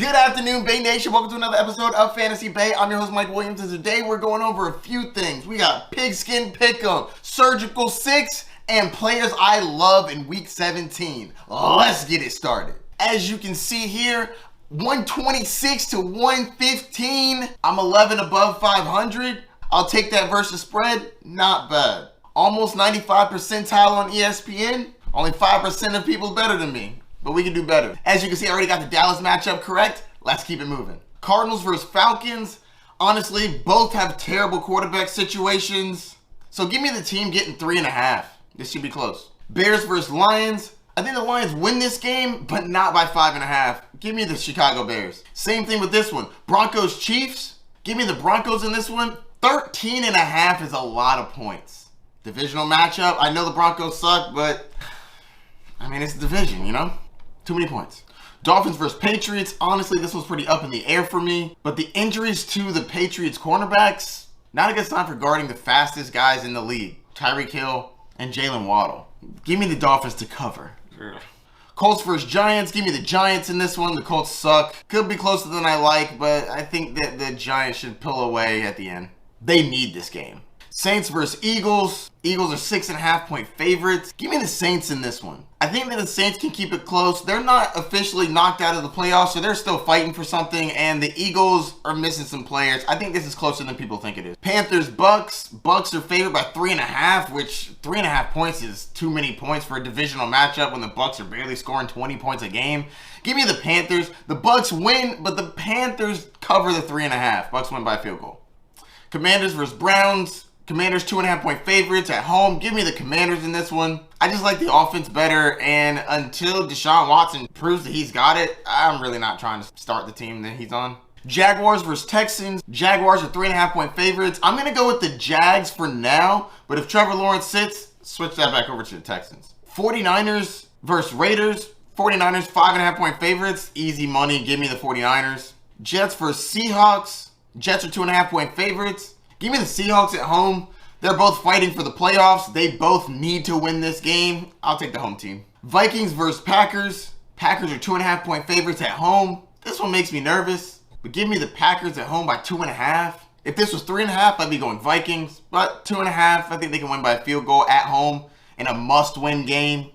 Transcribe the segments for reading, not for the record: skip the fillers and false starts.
Good afternoon, Bay Nation. Welcome to another episode of Fantasy Bay. I'm your host, Mike Williams, and today we're going over a few things. We got Pigskin Pickem, Surgical 6, and players I love in Week 17. Let's get it started. As you can see here, 126 to 115. I'm 11 above 500. I'll take that versus spread. Not bad. Almost 95 percentile on ESPN. Only 5% of people better than me. But we can do better. As you can see, I already got the Dallas matchup correct. Let's keep it moving. Cardinals versus Falcons. Honestly, both have terrible quarterback situations. So give me the team getting 3.5. This should be close. Bears versus Lions. I think the Lions win this game, but not by 5.5. Give me the Chicago Bears. Same thing with this one. Broncos Chiefs. Give me the Broncos in this one. 13.5 is a lot of points. Divisional matchup. I know the Broncos suck, but I mean, it's a division, you know? Too many points. Dolphins versus Patriots. Honestly, this was pretty up in the air for me. But the injuries to the Patriots cornerbacks, not a good sign for guarding the fastest guys in the league. Tyreek Hill and Jalen Waddle. Give me the Dolphins to cover. Colts versus Giants. Give me the Giants in this one. The Colts suck. Could be closer than I like, but I think that the Giants should pull away at the end. They need this game. Saints versus Eagles. Eagles are 6.5 point favorites. Give me the Saints in this one. I think that the Saints can keep it close. They're not officially knocked out of the playoffs, so they're still fighting for something, and the Eagles are missing some players. I think this is closer than people think it is. Panthers, Bucks. Bucks are favored by 3.5, which 3.5 points is too many points for a divisional matchup when the Bucks are barely scoring 20 points a game. Give me the Panthers. The Bucks win, but the Panthers cover the 3.5. Bucks win by field goal. Commanders versus Browns. Commanders 2.5 point favorites at home. Give me the Commanders in this one. I just like the offense better, and until Deshaun Watson proves that he's got it, I'm really not trying to start the team that he's on. Jaguars versus Texans. Jaguars are 3.5 point favorites. I'm going to go with the Jags for now, but if Trevor Lawrence sits, switch that back over to the Texans. 49ers versus Raiders. 49ers 5.5 point favorites. Easy money. Give me the 49ers. Jets versus Seahawks. Jets are 2.5 point favorites. Give me the Seahawks at home. They're both fighting for the playoffs. They both need to win this game. I'll take the home team. Vikings versus Packers. Packers are 2.5 point favorites at home. This one makes me nervous, but give me the Packers at home by 2.5. If this was 3.5, I'd be going Vikings, but 2.5, I think they can win by a field goal at home in a must-win game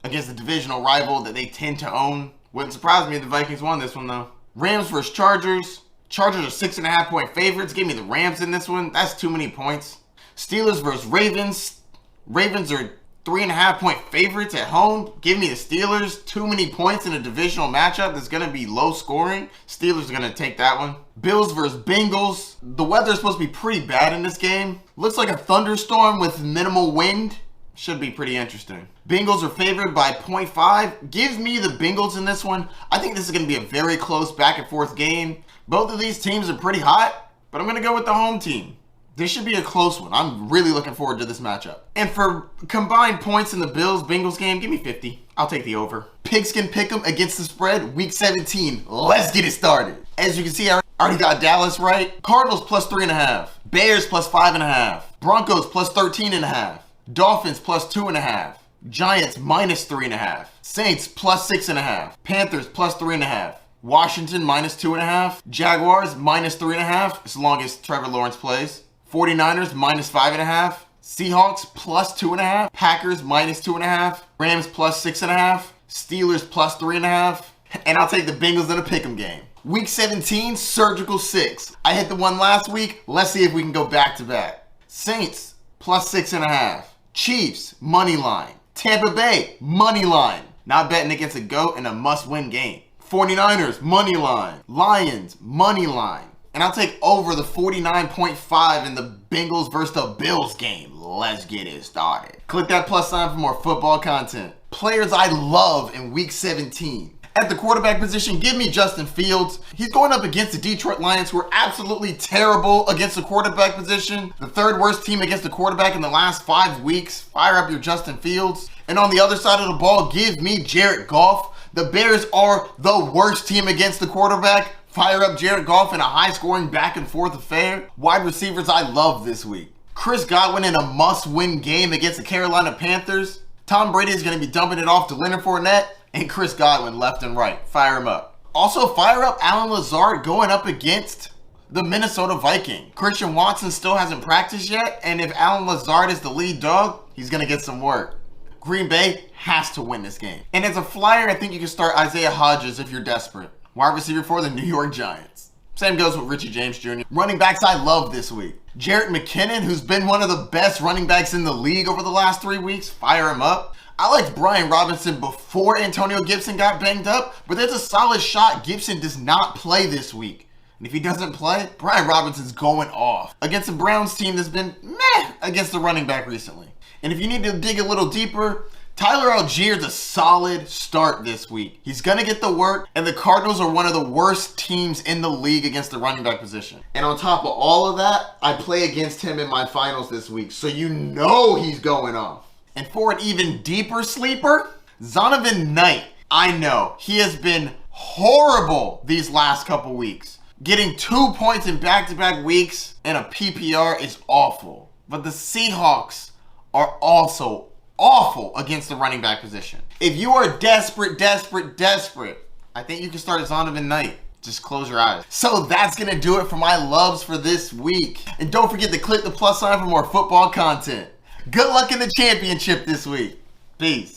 against the divisional rival that they tend to own. Wouldn't surprise me if the Vikings won this one, though. Rams versus Chargers. Chargers are 6.5 point favorites. Give me the Rams in this one. That's too many points. Steelers versus Ravens. Ravens are 3.5 point favorites at home. Give me the Steelers. Too many points in a divisional matchup that's going to be low scoring. Steelers are going to take that one. Bills versus Bengals. The weather is supposed to be pretty bad in this game. Looks like a thunderstorm with minimal wind. Should be pretty interesting. Bengals are favored by 0.5. Give me the Bengals in this one. I think this is going to be a very close back and forth game. Both of these teams are pretty hot, but I'm going to go with the home team. This should be a close one. I'm really looking forward to this matchup. And for combined points in the Bills-Bengals game, give me 50. I'll take the over. Pigskin Pickem against the spread, Week 17. Let's get it started. As you can see, I already got Dallas right. Cardinals plus 3.5. Bears plus 5.5. Broncos plus 13.5. Dolphins plus 2.5. Giants minus 3.5. Saints plus 6.5. Panthers plus 3.5. Washington minus 2.5. Jaguars minus 3.5 as long as Trevor Lawrence plays. 49ers minus 5.5. Seahawks plus 2.5. Packers minus 2.5. Rams plus 6.5. Steelers plus 3.5. And I'll take the Bengals in a pick'em game. Week 17, Surgical 6. I hit the one last week. Let's see if we can go back to back. Saints plus 6.5. Chiefs money line. Tampa Bay money line. Not betting against a GOAT in a must-win game. 49ers, money line. Lions, money line. And I'll take over the 49.5 in the Bengals versus the Bills game. Let's get it started. Click that plus sign for more football content. Players I love in Week 17. At the quarterback position, give me Justin Fields. He's going up against the Detroit Lions, who are absolutely terrible against the quarterback position. The third worst team against the quarterback in the last 5 weeks. Fire up your Justin Fields. And on the other side of the ball, give me Jared Goff. The Bears are the worst team against the quarterback. Fire up Jared Goff in a high-scoring back-and-forth affair. Wide receivers I love this week. Chris Godwin in a must-win game against the Carolina Panthers. Tom Brady is going to be dumping it off to Leonard Fournette and Chris Godwin left and right. Fire him up. Also, fire up Allen Lazard going up against the Minnesota Vikings. Christian Watson still hasn't practiced yet, and if Allen Lazard is the lead dog, he's going to get some work. Green Bay has to win this game. And as a flyer, I think you can start Isaiah Hodgins if you're desperate. Wide receiver for the New York Giants. Same goes with Richie James Jr. Running backs I love this week. Jarrett McKinnon, who's been one of the best running backs in the league over the last 3 weeks. Fire him up. I liked Brian Robinson before Antonio Gibson got banged up, but there's a solid shot Gibson does not play this week. And if he doesn't play, Brian Robinson's going off against the Browns team that's been meh against the running back recently. And if you need to dig a little deeper, Tyler Allgeier's a solid start this week. He's going to get the work, and the Cardinals are one of the worst teams in the league against the running back position. And on top of all of that, I play against him in my finals this week, so you know he's going off. And for an even deeper sleeper, Zonovan Knight. I know, he has been horrible these last couple weeks. Getting 2 points in back-to-back weeks in a PPR is awful. But the Seahawks are also awful against the running back position. If you are desperate, I think you can start Zonovan Knight. Just close your eyes. So that's going to do it for my loves for this week. And don't forget to click the plus sign for more football content. Good luck in the championship this week. Peace.